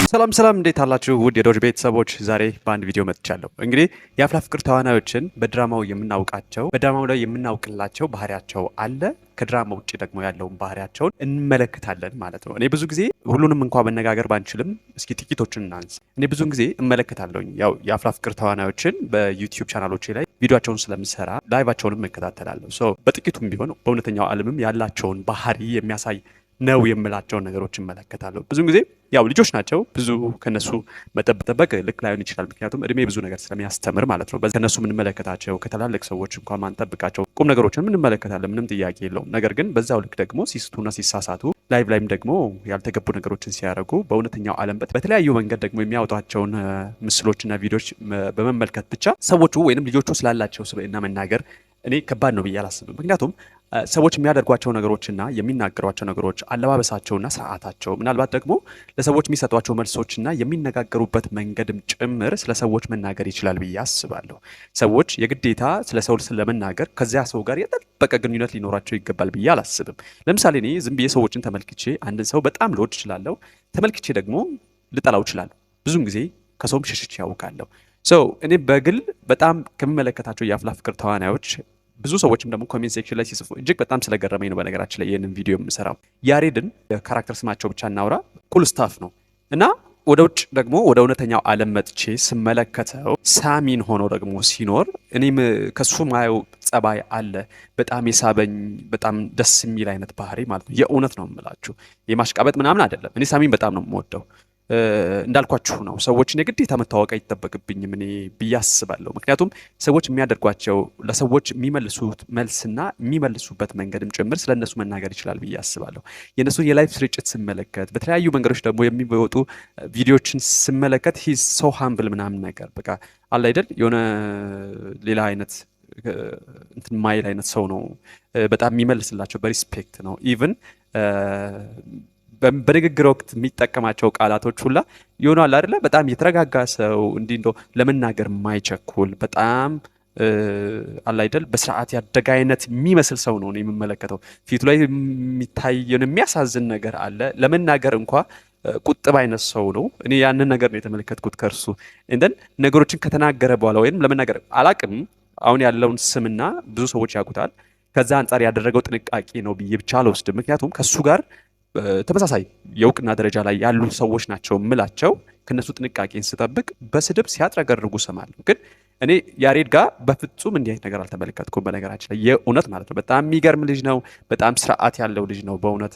ሰላም ሰላም እንዴት አላችሁ ውድ የዶጅ ቤተሰቦች፣ ዛሬ በአንድ ቪዲዮ መጥቻለሁ። እንግዲህ የአፍላ ፍቅር ተዋናዮችን በድራማው የምናውቃቸው በድራማው ላይ የምናውቅላቸው ባህሪያቸው አለ። ከድራማ ውጭ ደግሞ ያለውን ባህሪያቸውን እንመለከታለን ማለት ነው። እኔ ብዙ ጊዜ ሁሉንም እንኳን መነጋገር ባንችልም እስኪ ጥቂቶችን እናንስ። እኔ ብዙን ጊዜ እመለከታለሁኝ ያው የአፍላ ፍቅር ተዋናዮችን በዩቲዩብ ቻናሎቼ ላይ ቪዲዮቸውን ስለምሰራ ላይቫቸውንም እከታተላለሁ። ሶ በጥቂቱም ቢሆን በእውነተኛው ዓለምም ያላቸውን ባህሪ የሚያሳይ ነው የምላቸውን ነገሮች እመለከታለሁ። ብዙ ጊዜ ያው ልጆች ናቸው፣ ብዙ ከነሱ መጠበቅ ልክ ላይሆን ይችላል። ምክንያቱም እድሜ ብዙ ነገር ስለሚያስተምር ማለት ነው። ከነሱ የምንመለከታቸው ከትላልቅ ሰዎች እንኳን ማንጠብቃቸው ቁም ነገሮችን እንመለከታለን፣ ምንም ጥያቄ የለውም። ነገር ግን በዛው ልክ ደግሞ ሲስቱና ሲሳሳቱ ላይቭ ላይም ደግሞ ያልተገቡ ነገሮችን ሲያደርጉ በእውነተኛው ዓለም በተለያዩ መንገድ ደግሞ የሚያወጧቸውን ምስሎችና ቪዲዮዎች በመመልከት ብቻ ሰዎቹ ወይንም ልጆቹ ስላላቸው ስብዕና መናገር እኔ ከባድ ነው ብዬ አላስብም። ምክንያቱም ሰዎች የሚያደርጓቸው ነገሮችና የሚናገሯቸው ነገሮች፣ አለባበሳቸውና ስርዓታቸው፣ ምናልባት ደግሞ ለሰዎች የሚሰጧቸው መልሶችና የሚነጋገሩበት መንገድም ጭምር ስለ ሰዎች መናገር ይችላል ብዬ አስባለሁ። ሰዎች የግዴታ ስለ ሰው ስለመናገር ከዚያ ሰው ጋር የጠበቀ ግንኙነት ሊኖራቸው ይገባል ብዬ አላስብም። ለምሳሌ እኔ ዝም ብዬ ሰዎችን ተመልክቼ አንድን ሰው በጣም ልወድ እችላለሁ፣ ተመልክቼ ደግሞ ልጠላው እችላለሁ። ብዙም ጊዜ ከሰውም ሸሽቼ ያውቃለሁ። እኔ በግል በጣም ከምመለከታቸው የአፍላ ፍቅር ተዋናዮች ብዙ ሰዎችም ደግሞ ኮሜንት ሴክሽን ላይ ሲጽፉ እጅግ በጣም ስለገረመኝ ነው። በነገራችን ላይ ይህንን ቪዲዮ የምሰራው ያሬድን የካራክተር ስማቸው ብቻ እናውራ ኩል ስታፍ ነው እና ወደ ውጭ ደግሞ ወደ እውነተኛው ዓለም መጥቼ ስመለከተው ሳሚን ሆኖ ደግሞ ሲኖር እኔም ከሱ ማየው ጸባይ አለ። በጣም የሳበኝ በጣም ደስ የሚል አይነት ባህሪ ማለት ነው። የእውነት ነው የምላችሁ፣ የማሽቃበጥ ምናምን አይደለም። እኔ ሳሚን በጣም ነው የምወደው። እንዳልኳችሁ ነው። ሰዎችን የግዴታ መታወቅ አይጠበቅብኝም እኔ ብዬ አስባለሁ። ምክንያቱም ሰዎች የሚያደርጓቸው ለሰዎች የሚመልሱት መልስና የሚመልሱበት መንገድም ጭምር ስለ እነሱ መናገር ይችላል ብዬ አስባለሁ። የእነሱን የላይፍ ስርጭት ስመለከት፣ በተለያዩ መንገዶች ደግሞ የሚወጡ ቪዲዮዎችን ስመለከት ሂዝ ሶ ሃምብል ምናምን ነገር በቃ አለ አይደል የሆነ ሌላ አይነት እንትን ማይል አይነት ሰው ነው። በጣም የሚመልስላቸው በሪስፔክት ነው። ኢቭን በንግግር ወቅት የሚጠቀማቸው ቃላቶች ሁላ ይሆናል አይደለ? በጣም የተረጋጋ ሰው እንዲህ እንደው ለመናገር የማይቸኩል በጣም አለ አይደል በስርዓት ያደገ አይነት የሚመስል ሰው ነው የምመለከተው። ፊቱ ላይ የሚታየውን የሚያሳዝን ነገር አለ። ለመናገር እንኳ ቁጥብ አይነት ሰው ነው። እኔ ያንን ነገር ነው የተመለከትኩት ከእርሱ። እንደን ነገሮችን ከተናገረ በኋላ ወይም ለመናገር አላቅም አሁን ያለውን ስምና ብዙ ሰዎች ያውቁታል። ከዛ አንጻር ያደረገው ጥንቃቄ ነው ብዬ ብቻ አልወስድም። ምክንያቱም ከሱ ጋር ተመሳሳይ የእውቅና ደረጃ ላይ ያሉ ሰዎች ናቸው የምላቸው። ከነሱ ጥንቃቄን ስጠብቅ በስድብ ሲያጥረገርጉ ሰማለሁ። ግን እኔ ያሬድ ጋር በፍጹም እንዲህ አይነት ነገር አልተመለከትኩም። በነገራችን ላይ የእውነት ማለት ነው በጣም የሚገርም ልጅ ነው። በጣም ስርዓት ያለው ልጅ ነው። በእውነት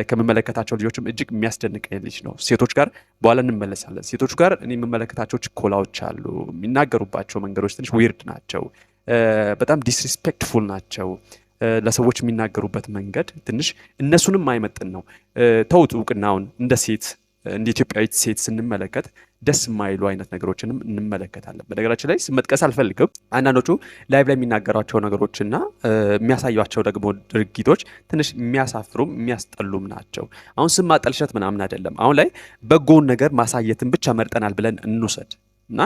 ከምመለከታቸው ልጆችም እጅግ የሚያስደንቀኝ ልጅ ነው። ሴቶች ጋር በኋላ እንመለሳለን። ሴቶች ጋር እኔ የምመለከታቸው ችኮላዎች አሉ። የሚናገሩባቸው መንገዶች ትንሽ ዊርድ ናቸው። በጣም ዲስሪስፔክትፉል ናቸው። ለሰዎች የሚናገሩበት መንገድ ትንሽ እነሱንም አይመጥን ነው። ተውት እውቅናውን እንደ ሴት እንደ ኢትዮጵያዊት ሴት ስንመለከት ደስ የማይሉ አይነት ነገሮችንም እንመለከታለን። በነገራችን ላይ መጥቀስ አልፈልግም። አንዳንዶቹ ላይቭ ላይ የሚናገሯቸው ነገሮችና የሚያሳዩቸው ደግሞ ድርጊቶች ትንሽ የሚያሳፍሩም የሚያስጠሉም ናቸው። አሁን ስም ማጠልሸት ምናምን አይደለም። አሁን ላይ በጎውን ነገር ማሳየትን ብቻ መርጠናል ብለን እንውሰድ እና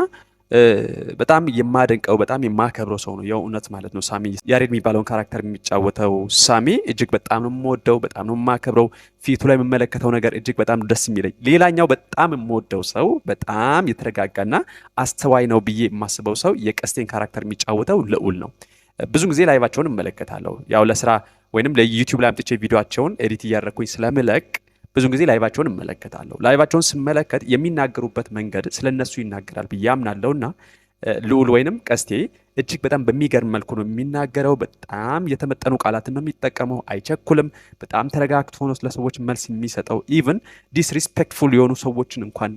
በጣም የማደንቀው በጣም የማከብረው ሰው ነው የእውነት ማለት ነው። ሳሚ ያሬድ የሚባለውን ካራክተር የሚጫወተው ሳሚ እጅግ በጣም ነው የምወደው፣ በጣም ነው የማከብረው። ፊቱ ላይ የምመለከተው ነገር እጅግ በጣም ደስ የሚለኝ። ሌላኛው በጣም የምወደው ሰው በጣም የተረጋጋና አስተዋይ ነው ብዬ የማስበው ሰው የቀስቴን ካራክተር የሚጫወተው ልዑል ነው። ብዙ ጊዜ ላይቫቸውን እመለከታለሁ። ያው ለስራ ወይንም ለዩቲዩብ ላይ አምጥቼ ቪዲዮቸውን ኤዲት እያደረኩኝ ስለምለቅ ብዙ ጊዜ ላይቫቸውን እመለከታለሁ። ላይቫቸውን ስመለከት የሚናገሩበት መንገድ ስለነሱ ይናገራል ብዬ አምናለሁና ልዑል ወይንም ቀስቴ እጅግ በጣም በሚገርም መልኩ ነው የሚናገረው። በጣም የተመጠኑ ቃላትን ነው የሚጠቀመው። አይቸኩልም። በጣም ተረጋግቶ ነው ለሰዎች መልስ የሚሰጠው። ኢቭን ዲስሪስፔክትፉል የሆኑ ሰዎችን እንኳን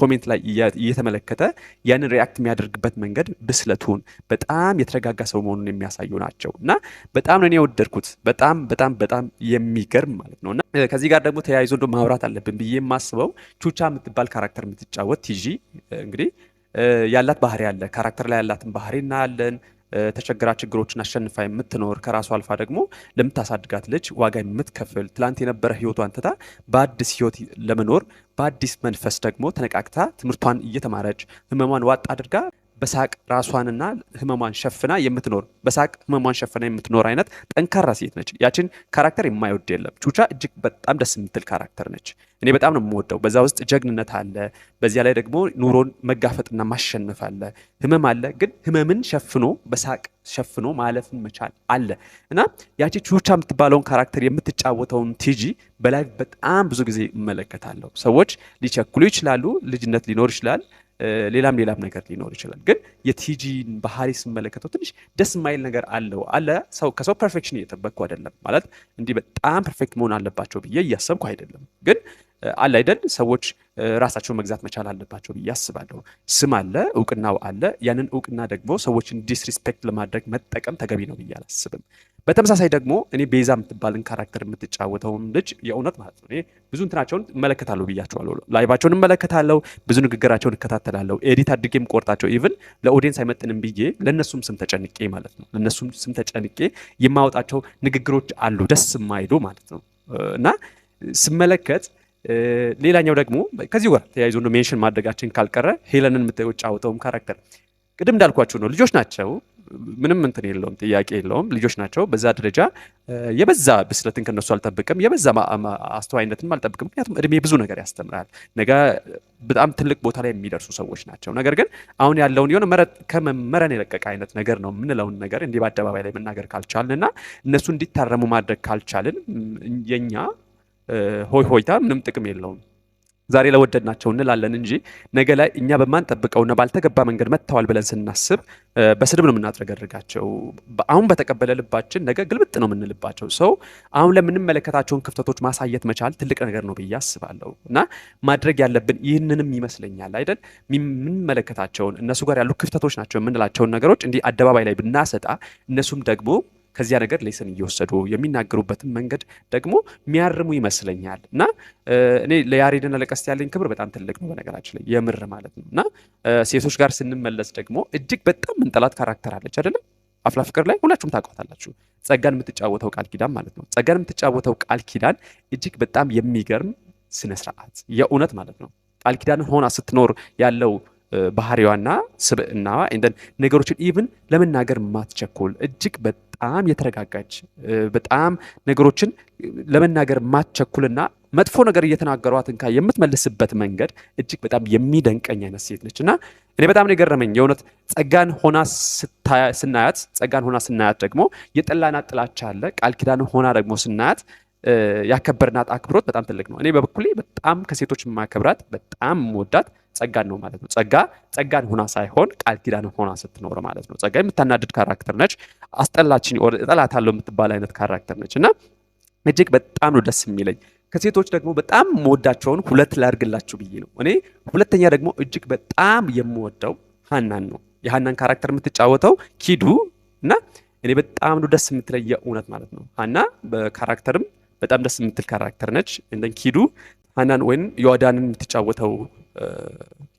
ኮሜንት ላይ እየተመለከተ ያንን ሪያክት የሚያደርግበት መንገድ ብስለቱን በጣም የተረጋጋ ሰው መሆኑን የሚያሳዩ ናቸው እና በጣም ነው እኔ የወደድኩት። በጣም በጣም በጣም የሚገርም ማለት ነው እና ከዚህ ጋር ደግሞ ተያይዞ እንደ ማውራት አለብን ብዬ የማስበው ቹቻ የምትባል ካራክተር የምትጫወት ቲጂ እንግዲህ ያላት ባህሪ አለ። ካራክተር ላይ ያላትን ባህሪ እናያለን። ተቸግራ ችግሮችን አሸንፋ የምትኖር ከራሷ አልፋ ደግሞ ለምታሳድጋት ልጅ ዋጋ የምትከፍል ትላንት የነበረ ህይወቷን ትታ በአዲስ ህይወት ለመኖር በአዲስ መንፈስ ደግሞ ተነቃቅታ ትምህርቷን እየተማረች ህመሟን ዋጥ አድርጋ በሳቅ ራሷንና ህመሟን ሸፍና የምትኖር በሳቅ ህመሟን ሸፍና የምትኖር አይነት ጠንካራ ሴት ነች። ያችን ካራክተር የማይወድ የለም። ቹቻ እጅግ በጣም ደስ የምትል ካራክተር ነች። እኔ በጣም ነው የምወደው። በዛ ውስጥ ጀግንነት አለ፣ በዚያ ላይ ደግሞ ኑሮን መጋፈጥና ማሸነፍ አለ። ህመም አለ፣ ግን ህመምን ሸፍኖ በሳቅ ሸፍኖ ማለፍን መቻል አለ እና ያቺ ቹቻ የምትባለውን ካራክተር የምትጫወተውን ቲጂ በላይ በጣም ብዙ ጊዜ እመለከታለሁ። ሰዎች ሊቸኩሉ ይችላሉ፣ ልጅነት ሊኖር ይችላል፣ ሌላም ነገር ሊኖር ይችላል። ግን የቲጂን ባህሪ ስመለከተው ትንሽ ደስ የማይል ነገር አለው። ከሰው ፐርፌክሽን እየጠበቅኩ አይደለም፣ ማለት እንዲህ በጣም ፐርፌክት መሆን አለባቸው ብዬ እያሰብኩ አይደለም። ግን አለ አይደል ሰዎች ራሳቸውን መግዛት መቻል አለባቸው ብዬ አስባለሁ። ስም አለ፣ እውቅናው አለ። ያንን እውቅና ደግሞ ሰዎችን ዲስሪስፔክት ለማድረግ መጠቀም ተገቢ ነው ብዬ አላስብም። በተመሳሳይ ደግሞ እኔ ቤዛ የምትባልን ካራክተር የምትጫወተውን ልጅ የእውነት ማለት ነው እኔ ብዙ እንትናቸውን እመለከታለሁ ብያቸዋለሁ። ላይቫቸውን እመለከታለሁ፣ ብዙ ንግግራቸውን እከታተላለሁ፣ ኤዲት አድርጌም ቆርጣቸው ኢቭን ለኦዲየንስ አይመጥንም ብዬ ለእነሱም ስም ተጨንቄ ማለት ነው ለእነሱም ስም ተጨንቄ የማወጣቸው ንግግሮች አሉ ደስ የማይሉ ማለት ነው እና ስመለከት ሌላኛው ደግሞ ከዚህ ጋር ተያይዞ ነው ሜንሽን ማድረጋችን ካልቀረ ሄለንን የምትጫወተውም ካራክተር ቅድም እንዳልኳችሁ ነው። ልጆች ናቸው፣ ምንም እንትን የለውም፣ ጥያቄ የለውም። ልጆች ናቸው። በዛ ደረጃ የበዛ ብስለትን ከነሱ አልጠብቅም፣ የበዛ አስተዋይነትን አልጠብቅም። ምክንያቱም እድሜ ብዙ ነገር ያስተምራል። ነገ በጣም ትልቅ ቦታ ላይ የሚደርሱ ሰዎች ናቸው። ነገር ግን አሁን ያለውን የሆነ መረን የለቀቀ አይነት ነገር ነው የምንለውን ነገር እንዲህ በአደባባይ ላይ መናገር ካልቻልን እና እነሱ እንዲታረሙ ማድረግ ካልቻልን የኛ ሆይ ሆይታ ምንም ጥቅም የለውም። ዛሬ ለወደድናቸው እንላለን እንጂ ነገ ላይ እኛ በማንጠብቀውና ባልተገባ መንገድ መጥተዋል ብለን ስናስብ በስድብ ነው የምናጥረገርጋቸው። አሁን በተቀበለ ልባችን ነገ ግልብጥ ነው የምንልባቸው። ሰው አሁን ለምንመለከታቸውን ክፍተቶች ማሳየት መቻል ትልቅ ነገር ነው ብዬ አስባለሁ እና ማድረግ ያለብን ይህንንም ይመስለኛል አይደል። የምንመለከታቸውን እነሱ ጋር ያሉ ክፍተቶች ናቸው የምንላቸውን ነገሮች እንዲህ አደባባይ ላይ ብናሰጣ እነሱም ደግሞ ከዚያ ነገር ሌሰን እየወሰዱ የሚናገሩበትን መንገድ ደግሞ የሚያርሙ ይመስለኛል እና እኔ ለያሬድና ለቀስቴ ያለኝ ክብር በጣም ትልቅ ነው በነገራችን ላይ የምር ማለት ነው። እና ሴቶች ጋር ስንመለስ ደግሞ እጅግ በጣም ምንጠላት ካራክተር አለች አይደለም። አፍላ ፍቅር ላይ ሁላችሁም ታውቋታላችሁ። ጸጋን የምትጫወተው ቃል ኪዳን ማለት ነው። ጸጋን የምትጫወተው ቃል ኪዳን እጅግ በጣም የሚገርም ስነስርዓት የእውነት ማለት ነው። ቃል ኪዳን ሆና ስትኖር ያለው ባህሪዋና ስብዕናዋ ነገሮችን ኢቭን ለመናገር ማትቸኩል እጅግ በጣም የተረጋጋች በጣም ነገሮችን ለመናገር ማትቸኩልና መጥፎ ነገር እየተናገሯት እንኳ የምትመልስበት መንገድ እጅግ በጣም የሚደንቀኝ አይነት ሴት ነች እና እኔ በጣም ነው የገረመኝ የእውነት ጸጋን ሆና ስናያት ደግሞ የጠላናት ጥላቻ አለ። ቃል ኪዳን ሆና ደግሞ ስናያት ያከበርናት አክብሮት በጣም ትልቅ ነው። እኔ በበኩሌ በጣም ከሴቶች የማከብራት በጣም ወዳት ጸጋን ነው ማለት ነው። ጸጋን ሆና ሳይሆን ቃል ኪዳን ሆና ስትኖር ማለት ነው። ጸጋ የምታናድድ ካራክተር ነች። አስጠላችኝ እጠላታለሁ የምትባል አይነት ካራክተር ነች እና እጅግ በጣም ነው ደስ የሚለኝ። ከሴቶች ደግሞ በጣም የምወዳቸውን ሁለት ላድርግላችሁ ብዬ ነው። እኔ ሁለተኛ ደግሞ እጅግ በጣም የምወደው ሀናን ነው። የሀናን ካራክተር የምትጫወተው ኪዱ እና እኔ በጣም ነው ደስ የምትለኝ የእውነት ማለት ነው። ሀና በካራክተርም በጣም ደስ የምትል ካራክተር ነች። እንደን ኪዱ ሀናን ወይም ዮአዳንን የምትጫወተው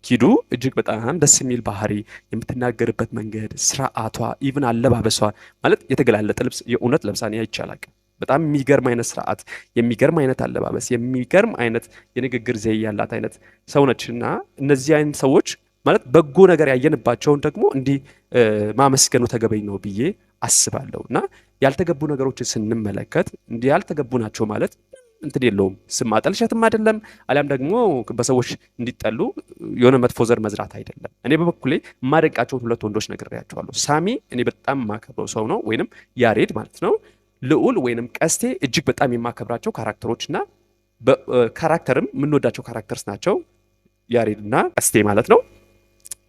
ኪዱ እጅግ በጣም ደስ የሚል ባህሪ፣ የምትናገርበት መንገድ፣ ስርዓቷ፣ ኢቭን አለባበሷ ማለት የተገላለጠ ልብስ የእውነት ለብሳኔ አይቻላል። በጣም የሚገርም አይነት ስርዓት፣ የሚገርም አይነት አለባበስ፣ የሚገርም አይነት የንግግር ዘዬ ያላት አይነት ሰው ነችና እነዚህ አይነት ሰዎች ማለት በጎ ነገር ያየንባቸውን ደግሞ እንዲህ ማመስገኑ ተገበኝ ነው ብዬ አስባለሁ እና ያልተገቡ ነገሮችን ስንመለከት እንዲህ ያልተገቡ ናቸው ማለት እንትን የለውም። ስም ማጠልሸትም አይደለም፣ አሊያም ደግሞ በሰዎች እንዲጠሉ የሆነ መጥፎ ዘር መዝራት አይደለም። እኔ በበኩሌ የማደንቃቸውን ሁለት ወንዶች ነግሬያቸዋለሁ። ሳሚ እኔ በጣም የማከብረው ሰው ነው፣ ወይንም ያሬድ ማለት ነው። ልዑል ወይንም ቀስቴ እጅግ በጣም የማከብራቸው ካራክተሮችና በካራክተርም የምንወዳቸው ካራክተርስ ናቸው፣ ያሬድና ቀስቴ ማለት ነው።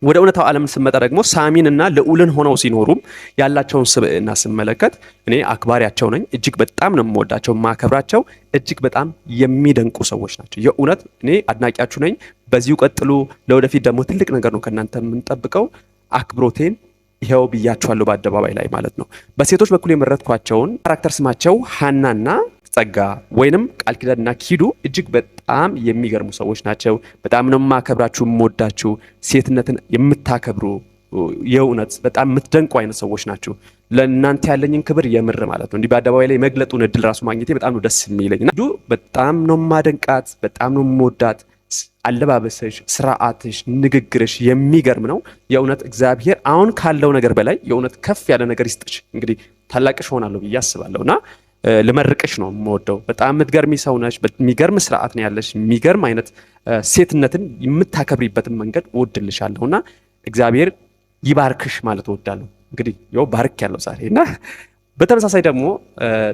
ወደ እውነታው ዓለም ስንመጣ ደግሞ ሳሚንና ልዑልን ሆነው ሲኖሩም ያላቸውን ስብዕና ስመለከት እኔ አክባሪያቸው ነኝ። እጅግ በጣም ነው የምወዳቸው የማከብራቸው። እጅግ በጣም የሚደንቁ ሰዎች ናቸው። የእውነት እኔ አድናቂያችሁ ነኝ። በዚሁ ቀጥሉ። ለወደፊት ደግሞ ትልቅ ነገር ነው ከእናንተ የምንጠብቀው። አክብሮቴን ይኸው ብያችኋለሁ በአደባባይ ላይ ማለት ነው። በሴቶች በኩል የመረጥኳቸውን ካራክተር ስማቸው ሀናና ጸጋ ወይንም ቃል ኪዳንና ኪዱ እጅግ በጣም የሚገርሙ ሰዎች ናቸው። በጣም ነው የማከብራችሁ የምወዳችሁ። ሴትነትን የምታከብሩ የእውነት በጣም የምትደንቁ አይነት ሰዎች ናቸው። ለእናንተ ያለኝን ክብር የምር ማለት ነው እንዲህ በአደባባይ ላይ መግለጡን እድል ራሱ ማግኘቴ በጣም ነው ደስ የሚለኝ። ኪዱ በጣም ነው የማደንቃት፣ በጣም ነው የምወዳት። አለባበስሽ፣ ስርዓትሽ፣ ንግግርሽ የሚገርም ነው። የእውነት እግዚአብሔር አሁን ካለው ነገር በላይ የእውነት ከፍ ያለ ነገር ይስጥሽ። እንግዲህ ታላቅሽ ሆናለሁ ብዬ አስባለሁና ልመርቅሽ ነው የምወደው። በጣም የምትገርሚ ሰው ነሽ። የሚገርም ስርዓት ነው ያለሽ። የሚገርም አይነት ሴትነትን የምታከብሪበትን መንገድ እወድልሻለሁና እግዚአብሔር ይባርክሽ ማለት እወዳለሁ። እንግዲህ ያው ባርክ ያለው ዛሬ እና በተመሳሳይ ደግሞ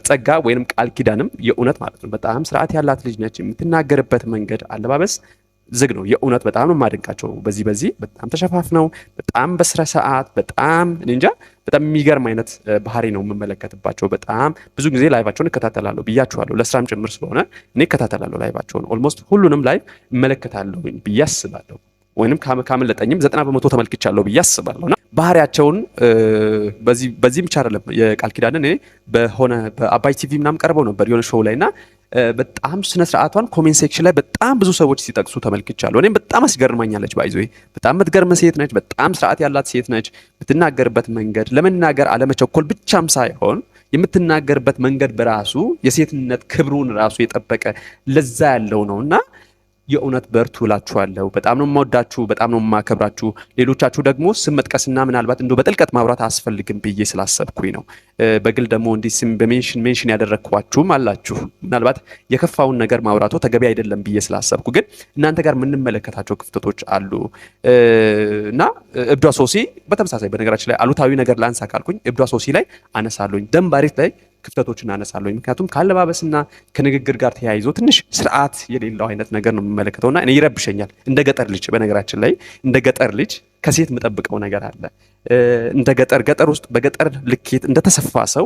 ጸጋ ወይንም ቃል ኪዳንም የእውነት ማለት ነው በጣም ስርዓት ያላት ልጅ ነች። የምትናገርበት መንገድ፣ አለባበስ ዝግ ነው። የእውነት በጣም ነው የማደንቃቸው። በዚህ በጣም ተሸፋፍነው በጣም በስረ ሰዓት በጣም እንጃ በጣም የሚገርም አይነት ባህሪ ነው የምመለከትባቸው። በጣም ብዙ ጊዜ ላይቫቸውን እከታተላለሁ ብያችኋለሁ። ለስራም ጭምር ስለሆነ እኔ እከታተላለሁ ላይቫቸውን። ኦልሞስት ሁሉንም ላይቭ እመለከታለሁ ብዬ አስባለሁ። ወይንም ካመለጠኝም 90% ተመልክቻለሁ ብዬ አስባለሁ። እና ባህሪያቸውን በዚህ ብቻ አይደለም የቃል ኪዳንን እኔ በሆነ በአባይ ቲቪ ምናምን ቀርበው ነበር የሆነ ሾው ላይ እና በጣም ስነ ስርዓቷን ኮሜንት ሴክሽን ላይ በጣም ብዙ ሰዎች ሲጠቅሱ ተመልክቻለሁ። እኔም በጣም አስገርማኛለች። ባይዞ በጣም የምትገርም ሴት ነች። በጣም ስርዓት ያላት ሴት ነች። የምትናገርበት መንገድ ለመናገር አለመቸኮል ብቻም ሳይሆን የምትናገርበት መንገድ በራሱ የሴትነት ክብሩን ራሱ የጠበቀ ለዛ ያለው ነውና የእውነት በርቱ እላችኋለሁ። በጣም ነው የምወዳችሁ፣ በጣም ነው የማከብራችሁ። ሌሎቻችሁ ደግሞ ስም መጥቀስና ምናልባት እንደው በጥልቀት ማውራት አያስፈልግም ብዬ ስላሰብኩኝ ነው። በግል ደግሞ እንዲህ ስም በሜንሽን ያደረግኳችሁም አላችሁ። ምናልባት የከፋውን ነገር ማውራቱ ተገቢ አይደለም ብዬ ስላሰብኩ ግን እናንተ ጋር የምንመለከታቸው ክፍተቶች አሉ እና እብዷ ሶሲ በተመሳሳይ በነገራችን ላይ አሉታዊ ነገር ላንሳ ካልኩኝ እብዷ ሶሲ ላይ አነሳለሁኝ። ደንባሪት ላይ ክፍተቶችን አነሳለሁ። ምክንያቱም ካለባበስና ከንግግር ጋር ተያይዞ ትንሽ ስርዓት የሌለው አይነት ነገር ነው የምመለከተውና እኔ ይረብሸኛል። እንደ ገጠር ልጅ በነገራችን ላይ እንደ ገጠር ልጅ ከሴት የምጠብቀው ነገር አለ። እንደ ገጠር ውስጥ በገጠር ልኬት እንደተሰፋ ሰው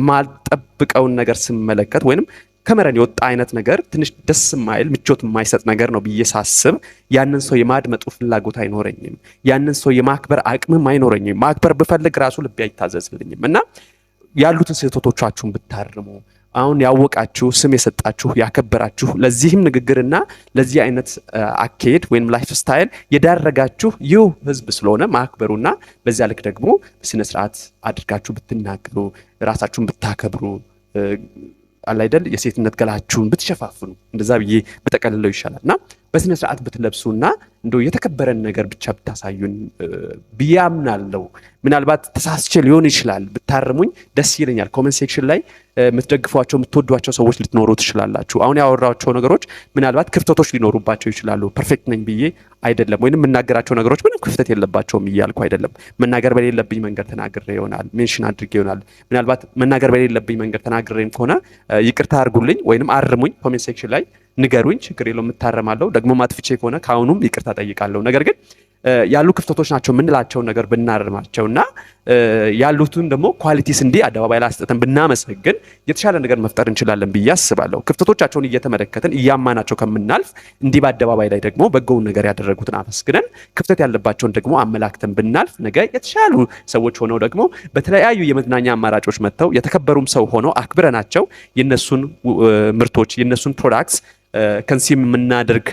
ማልጠብቀውን ነገር ስመለከት ወይንም ከመረን የወጣ አይነት ነገር ትንሽ ደስ የማይል ምቾት የማይሰጥ ነገር ነው ብዬ ሳስብ ያንን ሰው የማድመጡ ፍላጎት አይኖረኝም። ያንን ሰው የማክበር አቅምም አይኖረኝም። ማክበር ብፈልግ ራሱ ልቤ አይታዘዝልኝም እና ያሉትን ስህተቶቻችሁን ብታርሙ አሁን ያወቃችሁ ስም የሰጣችሁ ያከበራችሁ ለዚህም ንግግርና ለዚህ አይነት አካሄድ ወይም ላይፍ ስታይል የዳረጋችሁ ይህ ህዝብ ስለሆነ ማክበሩና በዚያ ልክ ደግሞ በስነ ስርዓት አድርጋችሁ ብትናገሩ ራሳችሁን ብታከብሩ አላይደል የሴትነት ገላችሁን ብትሸፋፍኑ እንደዛ ብዬ በተቀለለው ይሻላልና በስነ ስርዓት ብትለብሱና እንደው የተከበረን ነገር ብቻ ብታሳዩን ብያምናለሁ። ምናልባት ተሳስቼ ሊሆን ይችላል፣ ብታርሙኝ ደስ ይለኛል። ኮሜንት ሴክሽን ላይ የምትደግፏቸው የምትወዷቸው ሰዎች ልትኖሩ ትችላላችሁ። አሁን ያወራቸው ነገሮች ምናልባት ክፍተቶች ሊኖሩባቸው ይችላሉ። ፐርፌክት ነኝ ብዬ አይደለም፣ ወይንም የምናገራቸው ነገሮች ምንም ክፍተት የለባቸውም እያልኩ አይደለም። መናገር በሌለብኝ መንገድ ተናግሬ ይሆናል፣ ሜንሽን አድርጌ ይሆናል። ምናልባት መናገር በሌለብኝ መንገድ ተናግሬም ከሆነ ይቅርታ አድርጉልኝ ወይንም አርሙኝ። ኮሜንት ሴክሽን ላይ ንገሩኝ፣ ችግር የለውም እታረማለሁ። ደግሞ ማጥፍቼ ከሆነ ከአሁኑም ይቅርታ ጠይቃለሁ። ነገር ግን ያሉ ክፍተቶች ናቸው የምንላቸውን ነገር ብናርማቸውና ያሉትን ደግሞ ኳሊቲስ እንዲህ አደባባይ ላይ አስጥተን ብናመሰግን የተሻለ ነገር መፍጠር እንችላለን ብዬ አስባለሁ። ክፍተቶቻቸውን እየተመለከትን እያማናቸው ከምናልፍ እንዲህ በአደባባይ ላይ ደግሞ በጎውን ነገር ያደረጉትን አመስግነን ክፍተት ያለባቸውን ደግሞ አመላክተን ብናልፍ ነገ የተሻሉ ሰዎች ሆነው ደግሞ በተለያዩ የመዝናኛ አማራጮች መጥተው የተከበሩም ሰው ሆነው አክብረናቸው የነሱን ምርቶች የነሱን ፕሮዳክትስ ከንሲም የምናደርግ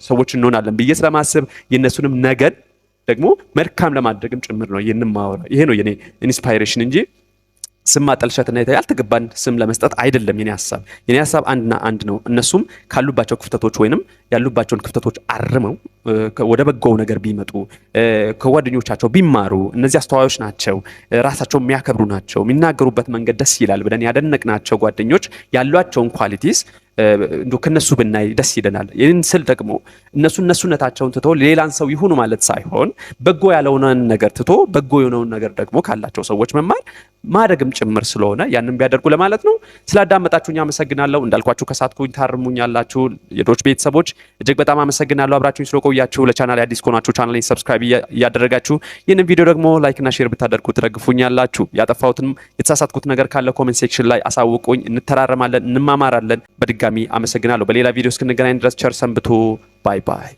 ሰዎች እንሆናለን ብዬ ስለማስብ የነሱንም ነገን ደግሞ መልካም ለማድረግም ጭምር ነው የነማወራ። ይሄ ነው የኔ ኢንስፓይሬሽን እንጂ ስም ማጠልሸትና ያልተገባን ስም ለመስጠት አይደለም። የኔ ሐሳብ አንድና አንድ ነው። እነሱም ካሉባቸው ክፍተቶች ወይንም ያሉባቸውን ክፍተቶች አርመው ወደ በጎው ነገር ቢመጡ ከጓደኞቻቸው ቢማሩ እነዚህ አስተዋዮች ናቸው፣ ራሳቸው የሚያከብሩ ናቸው፣ የሚናገሩበት መንገድ ደስ ይላል ብለን ያደነቅናቸው ጓደኞች ያሏቸውን ኳሊቲስ እንዶ ከነሱ ብናይ ደስ ይለናል። ይህን ስል ደግሞ እነሱነታቸውን ትቶ ሌላን ሰው ይሁኑ ማለት ሳይሆን በጎ ያለውን ነገር ትቶ በጎ የሆነውን ነገር ደግሞ ካላቸው ሰዎች መማር ማድረግም ጭምር ስለሆነ ያንን ቢያደርጉ ለማለት ነው። ስላዳመጣችሁኝ አመሰግናለሁ። እንዳልኳችሁ ከሳትኩኝ ታርሙኛላችሁ። የዶች ቤተሰቦች እጅግ በጣም አመሰግናለሁ አብራችሁኝ ስለቆያችሁ። ለቻናሌ አዲስ ከሆናችሁ ቻናሌን ሰብስክራይብ እያደረጋችሁ ይህንን ቪዲዮ ደግሞ ላይክ እና ሼር ብታደርጉ ትደግፉኛላችሁ። ያጠፋሁትም የተሳሳትኩት ነገር ካለ ኮሜንት ሴክሽን ላይ አሳውቁኝ። እንተራረማለን፣ እንማማራለን። በድጋሚ አመሰግናለሁ። በሌላ ቪዲዮ እስክንገናኝ ድረስ ቸር ሰንብቱ። ባይ ባይ።